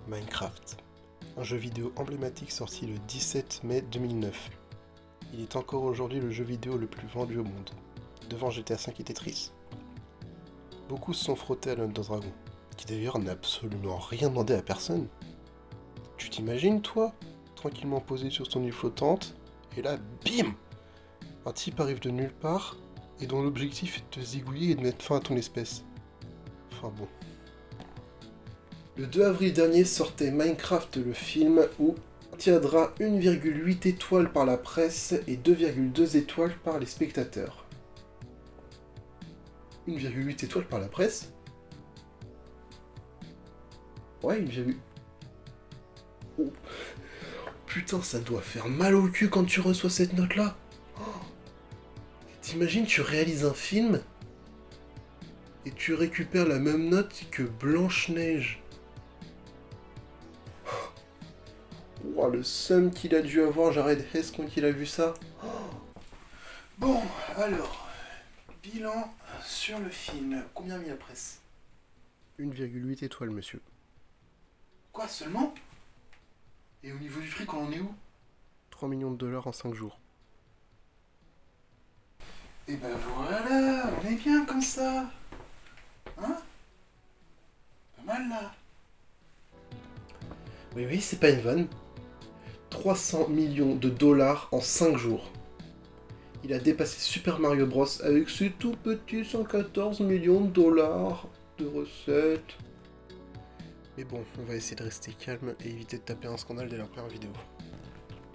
Minecraft, un jeu vidéo emblématique sorti le 17 mai 2009. Il est encore aujourd'hui le jeu vidéo le plus vendu au monde, devant GTA V et Tetris. Beaucoup se sont frottés à l'Under Dragon, qui d'ailleurs n'a absolument rien demandé à personne. Tu t'imagines, toi, tranquillement posé sur ton île flottante, et là, bim! Un type arrive de nulle part, et dont l'objectif est de te zigouiller et de mettre fin à ton espèce. Enfin bon. Le 2 avril dernier sortait Minecraft le film où on tiendra 1,8 étoiles par la presse et 2,2 étoiles par les spectateurs. 1,8 étoiles par la presse? Ouais, 1,8. Oh. Putain, ça doit faire mal au cul quand tu reçois cette note-là. Oh. T'imagines, tu réalises un film et tu récupères la même note que Blanche-Neige. Oh, le seum qu'il a dû avoir, Jared Hess, quand il a vu ça. Oh. Bon, alors, bilan sur le film. Combien mis la presse? 1,8 étoiles, monsieur. Quoi, seulement? Et au niveau du fric, on en est où? 3 millions de dollars en 5 jours. Et ben voilà, on est bien comme ça. Hein? Pas mal là. Oui, c'est pas une vanne. 300 millions de dollars en 5 jours. Il a dépassé Super Mario Bros avec ses tout petits 114 millions de dollars de recettes. Mais bon, on va essayer de rester calme et éviter de taper un scandale dès la première vidéo.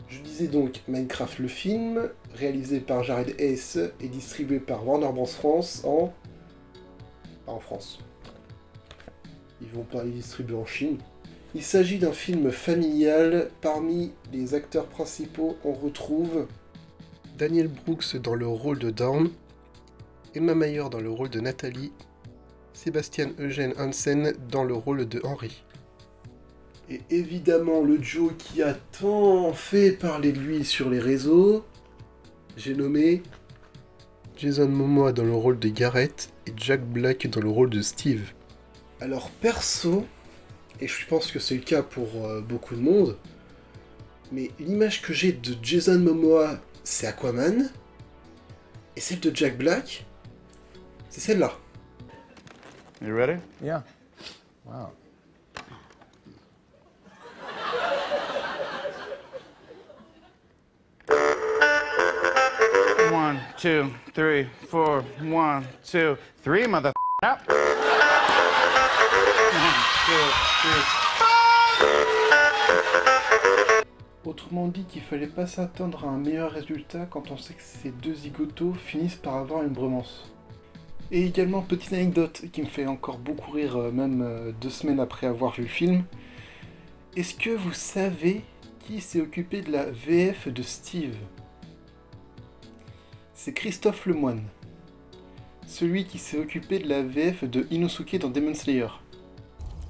Je disais donc Minecraft le film, réalisé par Jared Hess et distribué par Warner Bros France en France. Ils vont pas les distribuer en Chine. Il s'agit d'un film familial. Parmi les acteurs principaux, on retrouve Daniel Brooks dans le rôle de Dawn, Emma Mayer dans le rôle de Nathalie, Sébastien Eugène Hansen dans le rôle de Henry. Et évidemment, le duo qui a tant fait parler de lui sur les réseaux, j'ai nommé Jason Momoa dans le rôle de Garrett et Jack Black dans le rôle de Steve. Alors perso, et je pense que c'est le cas pour beaucoup de monde, mais l'image que j'ai de Jason Momoa, c'est Aquaman, et celle de Jack Black, c'est celle-là. You ready? Yeah. Wow. One, two, three, four. One, two, three, mother. Up. One, two, three. Autrement dit qu'il fallait pas s'attendre à un meilleur résultat quand on sait que ces deux zigotos finissent par avoir une bromance. Et également, petite anecdote qui me fait encore beaucoup rire, même 2 semaines après avoir vu le film. Est-ce que vous savez qui s'est occupé de la VF de Steve? C'est Christophe Lemoine. Celui qui s'est occupé de la VF de Inosuke dans Demon Slayer.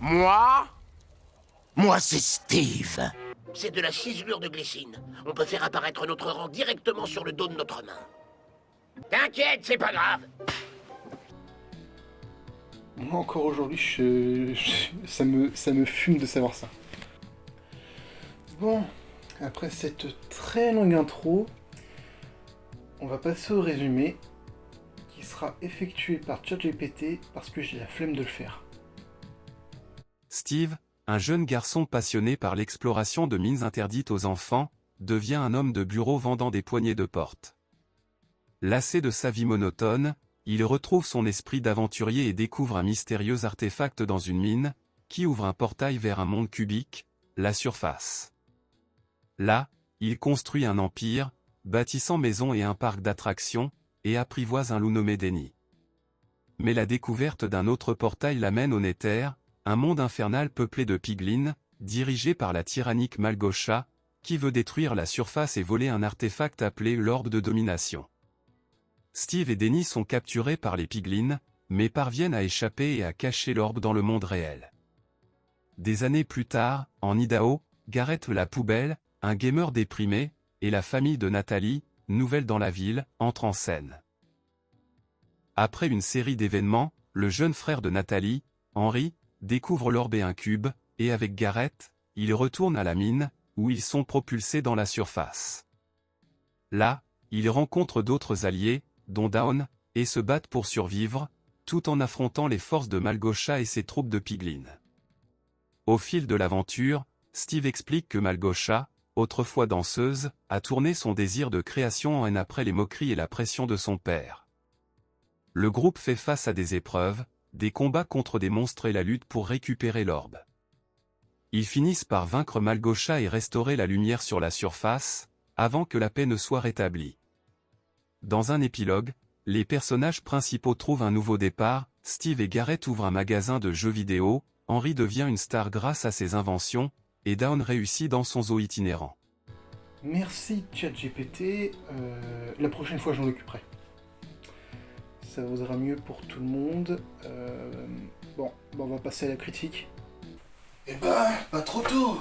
Moi, c'est Steve. C'est de la ciselure de glycine. On peut faire apparaître notre rang directement sur le dos de notre main. T'inquiète, c'est pas grave. Moi encore aujourd'hui, ça me fume de savoir ça. Bon, après cette très longue intro, on va passer au résumé qui sera effectué par ChatGPT parce que j'ai la flemme de le faire. Steve, un jeune garçon passionné par l'exploration de mines interdites aux enfants, devient un homme de bureau vendant des poignées de porte. Lassé de sa vie monotone, il retrouve son esprit d'aventurier et découvre un mystérieux artefact dans une mine, qui ouvre un portail vers un monde cubique, la surface. Là, il construit un empire, bâtissant maisons et un parc d'attractions, et apprivoise un loup nommé Denny. Mais la découverte d'un autre portail l'amène au Nether, un monde infernal peuplé de piglins, dirigé par la tyrannique Malgosha, qui veut détruire la surface et voler un artefact appelé l'Orbe de Domination. Steve et Denny sont capturés par les piglins, mais parviennent à échapper et à cacher l'orbe dans le monde réel. Des années plus tard, en Idaho, Garrett la poubelle, un gamer déprimé, et la famille de Nathalie, nouvelle dans la ville, entrent en scène. Après une série d'événements, le jeune frère de Nathalie, Henry, découvre l'orbe et un cube, et avec Garrett, ils retournent à la mine, où ils sont propulsés dans la surface. Là, ils rencontrent d'autres alliés, dont Dawn, et se battent pour survivre, tout en affrontant les forces de Malgosha et ses troupes de piglins. Au fil de l'aventure, Steve explique que Malgosha, autrefois danseuse, a tourné son désir de création en haine après les moqueries et la pression de son père. Le groupe fait face à des épreuves, des combats contre des monstres et la lutte pour récupérer l'orbe. Ils finissent par vaincre Malgosha et restaurer la lumière sur la surface, avant que la paix ne soit rétablie. Dans un épilogue, les personnages principaux trouvent un nouveau départ, Steve et Garrett ouvrent un magasin de jeux vidéo, Henry devient une star grâce à ses inventions, et Dawn réussit dans son zoo itinérant. Merci ChatGPT, la prochaine fois j'en occuperai. Ça vaudra mieux pour tout le monde. Bon, on va passer à la critique. Eh ben, pas trop tôt.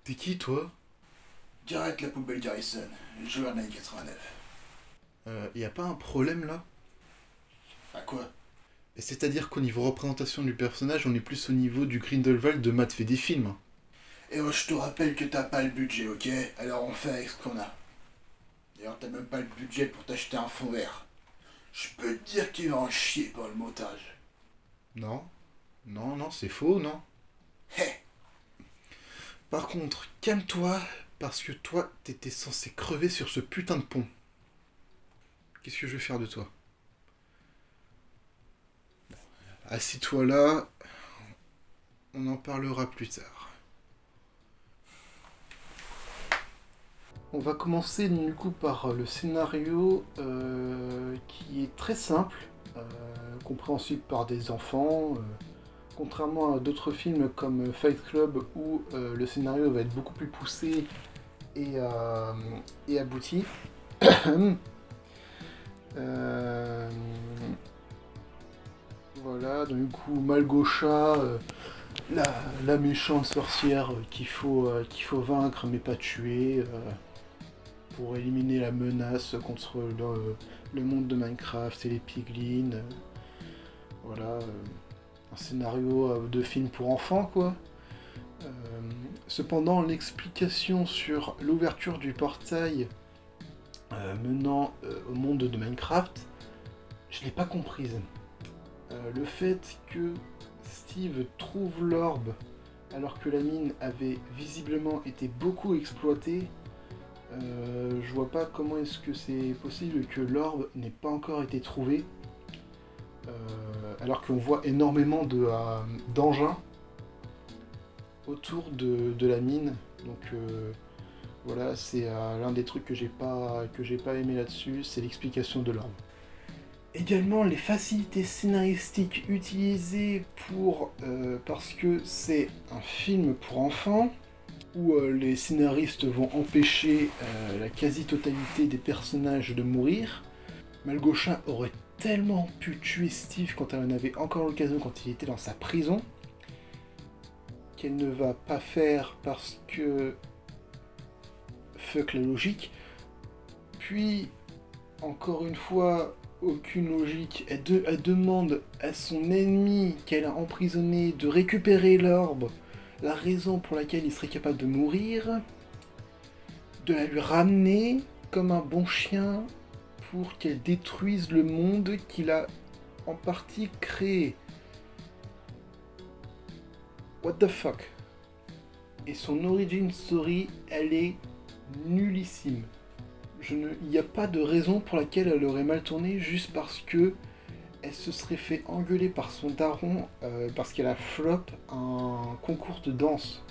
T'es qui toi? Garrett la poubelle Garrison, joueur d'année 89. Y a pas un problème là? À quoi? C'est-à-dire qu'au niveau représentation du personnage, on est plus au niveau du Grindelwald de Matt fait des films. Et je te rappelle que t'as pas le budget, ok? Alors on fait avec ce qu'on a. D'ailleurs, t'as même pas le budget pour t'acheter un fond vert. Je peux te dire qu'il va en chier pour le montage. Non, c'est faux, non? Hé. Par contre, calme-toi, parce que toi, t'étais censé crever sur ce putain de pont. Qu'est-ce que je vais faire de toi? Assis-toi là, on en parlera plus tard. On va commencer du coup par le scénario qui est très simple, compréhensible par des enfants, contrairement à d'autres films comme Fight Club où le scénario va être beaucoup plus poussé et abouti. Voilà, donc du coup Malgosha, la méchante sorcière qu'il faut vaincre mais pas tuer pour éliminer la menace contre le monde de Minecraft et les piglins. Voilà, un scénario de film pour enfants quoi. Cependant, l'explication sur l'ouverture du portail menant au monde de Minecraft, je l'ai pas comprise. Le fait que Steve trouve l'orbe alors que la mine avait visiblement été beaucoup exploitée, je vois pas comment est-ce que c'est possible que l'orbe n'ait pas encore été trouvé, alors qu'on voit énormément d'engins autour de la mine. Donc voilà, c'est l'un des trucs que j'ai pas aimé là-dessus, c'est l'explication de l'orbe. Également les facilités scénaristiques utilisées parce que c'est un film pour enfants, où les scénaristes vont empêcher la quasi-totalité des personnages de mourir. Malgosha aurait tellement pu tuer Steve quand elle en avait encore l'occasion quand il était dans sa prison, qu'elle ne va pas faire parce que fuck la logique. Puis, encore une fois, aucune logique. Elle demande à son ennemi qu'elle a emprisonné de récupérer l'orbe, la raison pour laquelle il serait capable de mourir, de la lui ramener comme un bon chien pour qu'elle détruise le monde qu'il a en partie créé. What the fuck? Et son origin story, elle est nullissime. Il n'y a pas de raison pour laquelle elle aurait mal tourné juste parce que elle se serait fait engueuler par son daron parce qu'elle a flop un concours de danse.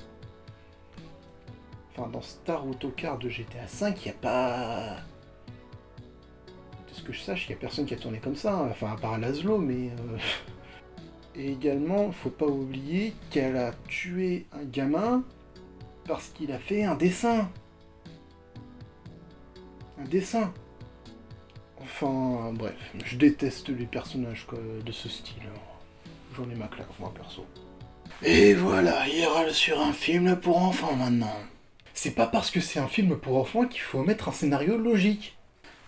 Enfin, dans Star Autocar de GTA V, il n'y a pas... De ce que je sache, il n'y a personne qui a tourné comme ça, enfin à part Laszlo, mais... Et également, faut pas oublier qu'elle a tué un gamin parce qu'il a fait un dessin. Un dessin. Enfin, bref, je déteste les personnages de ce style. J'en ai ma claque, moi, perso. Et voilà, il râle sur un film pour enfants, maintenant. C'est pas parce que c'est un film pour enfants qu'il faut mettre un scénario logique.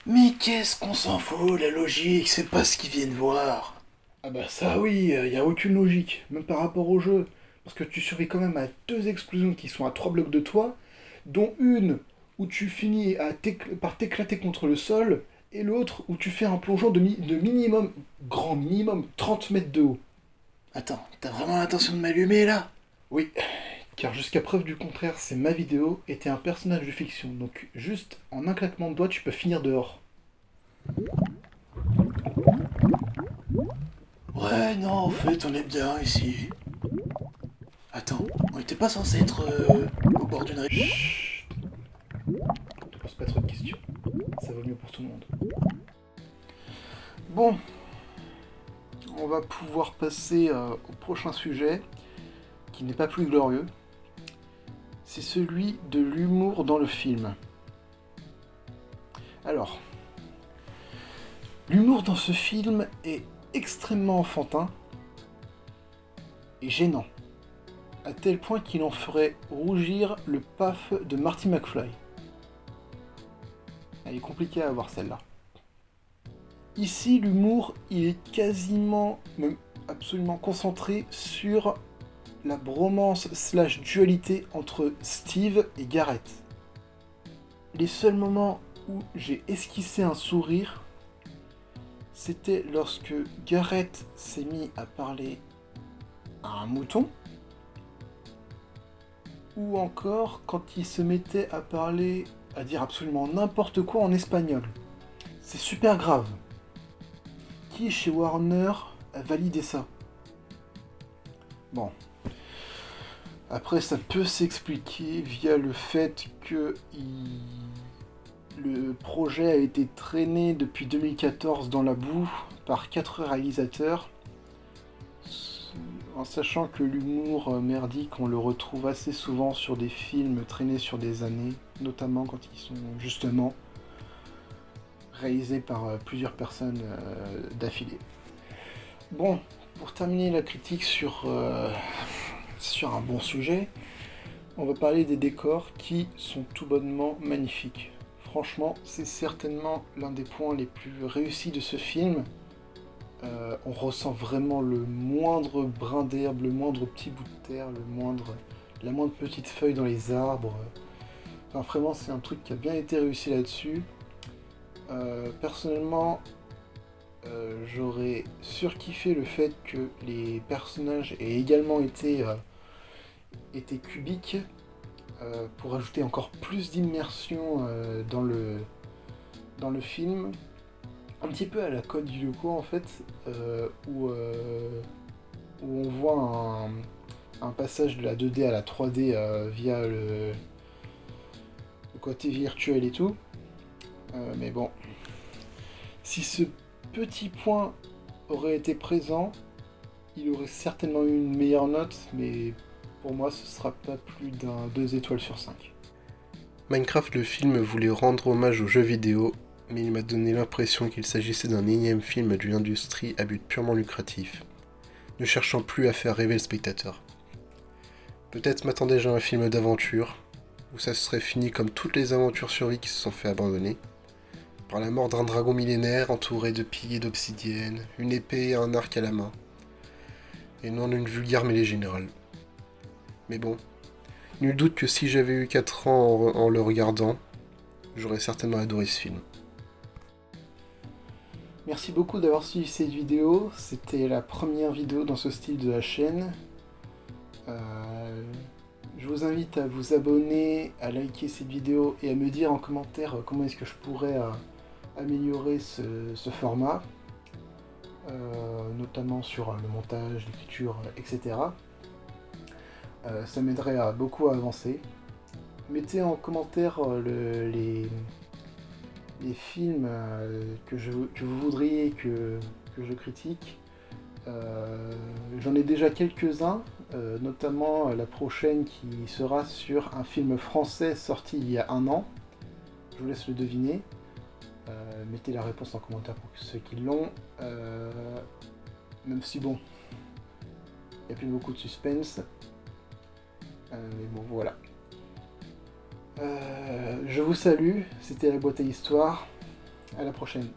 Mais qu'est-ce qu'on s'en fout, la logique, c'est pas ce qu'ils viennent voir. Ah bah ça oui, y a aucune logique, même par rapport au jeu. Parce que tu survis quand même à 2 explosions qui sont à 3 blocs de toi, dont une où tu finis par t'éclater contre le sol, et l'autre où tu fais un plongeon de minimum, grand minimum, 30 mètres de haut. Attends, t'as vraiment l'intention de m'allumer là? Oui, car jusqu'à preuve du contraire, c'est ma vidéo et t'es un personnage de fiction, donc juste en un claquement de doigts, tu peux finir dehors. Ouais, non, en fait, on est bien ici. Attends, on était pas censé être au bord d'une rive? Chut. Ne te pose pas trop de questions. Ça vaut mieux pour tout le monde. Bon, on va pouvoir passer au prochain sujet, qui n'est pas plus glorieux. C'est celui de l'humour dans le film. Alors, l'humour dans ce film est extrêmement enfantin et gênant, à tel point qu'il en ferait rougir le paf de Marty McFly. Elle est compliquée à avoir celle-là. Ici, l'humour, il est quasiment, même absolument concentré sur la bromance / dualité entre Steve et Garrett. Les seuls moments où j'ai esquissé un sourire, c'était lorsque Garrett s'est mis à parler à un mouton, ou encore quand il se mettait à parler, à dire absolument n'importe quoi en espagnol. C'est super grave. Qui chez Warner a validé ça? Bon. Après, ça peut s'expliquer via le fait que le projet a été traîné depuis 2014 dans la boue par 4 réalisateurs, en sachant que l'humour merdique, on le retrouve assez souvent sur des films traînés sur des années, notamment quand ils sont justement réalisés par plusieurs personnes d'affilée. Bon, pour terminer la critique sur un bon sujet, on va parler des décors qui sont tout bonnement magnifiques. Franchement, c'est certainement l'un des points les plus réussis de ce film. On ressent vraiment le moindre brin d'herbe, le moindre petit bout de terre, la moindre petite feuille dans les arbres. Enfin, vraiment, c'est un truc qui a bien été réussi là-dessus. Personnellement, j'aurais surkiffé le fait que les personnages aient également été cubiques, pour ajouter encore plus d'immersion dans le film. Un petit peu à la Code Lyoko en fait, où on voit un passage de la 2D à la 3D via le côté virtuel et tout. Mais bon, si ce petit point aurait été présent, il aurait certainement eu une meilleure note, mais pour moi ce sera pas plus d'un 2 étoiles sur 5. Minecraft le film voulait rendre hommage aux jeux vidéo, mais il m'a donné l'impression qu'il s'agissait d'un énième film d'une industrie à but purement lucratif, ne cherchant plus à faire rêver le spectateur. Peut-être m'attendais-je à un film d'aventure, où ça serait fini comme toutes les aventures survie qui se sont fait abandonner, par la mort d'un dragon millénaire entouré de piliers d'obsidienne, une épée et un arc à la main, et non d'une vulgaire mêlée générale. Mais bon, nul doute que si j'avais eu 4 ans en le regardant, j'aurais certainement adoré ce film. Merci beaucoup d'avoir suivi cette vidéo, c'était la première vidéo dans ce style de la chaîne. Je vous invite à vous abonner, à liker cette vidéo et à me dire en commentaire comment est-ce que je pourrais améliorer ce format, notamment sur le montage, l'écriture, etc. Ça m'aiderait beaucoup à avancer. Mettez en commentaire les films que vous voudriez que je critique. J'en ai déjà quelques-uns, notamment la prochaine qui sera sur un film français sorti il y a 1 an. Je vous laisse le deviner. Mettez la réponse en commentaire pour ceux qui l'ont. Même si bon, il n'y a plus beaucoup de suspense. Mais bon, voilà. Je vous salue, c'était la boîte à histoire. À la prochaine.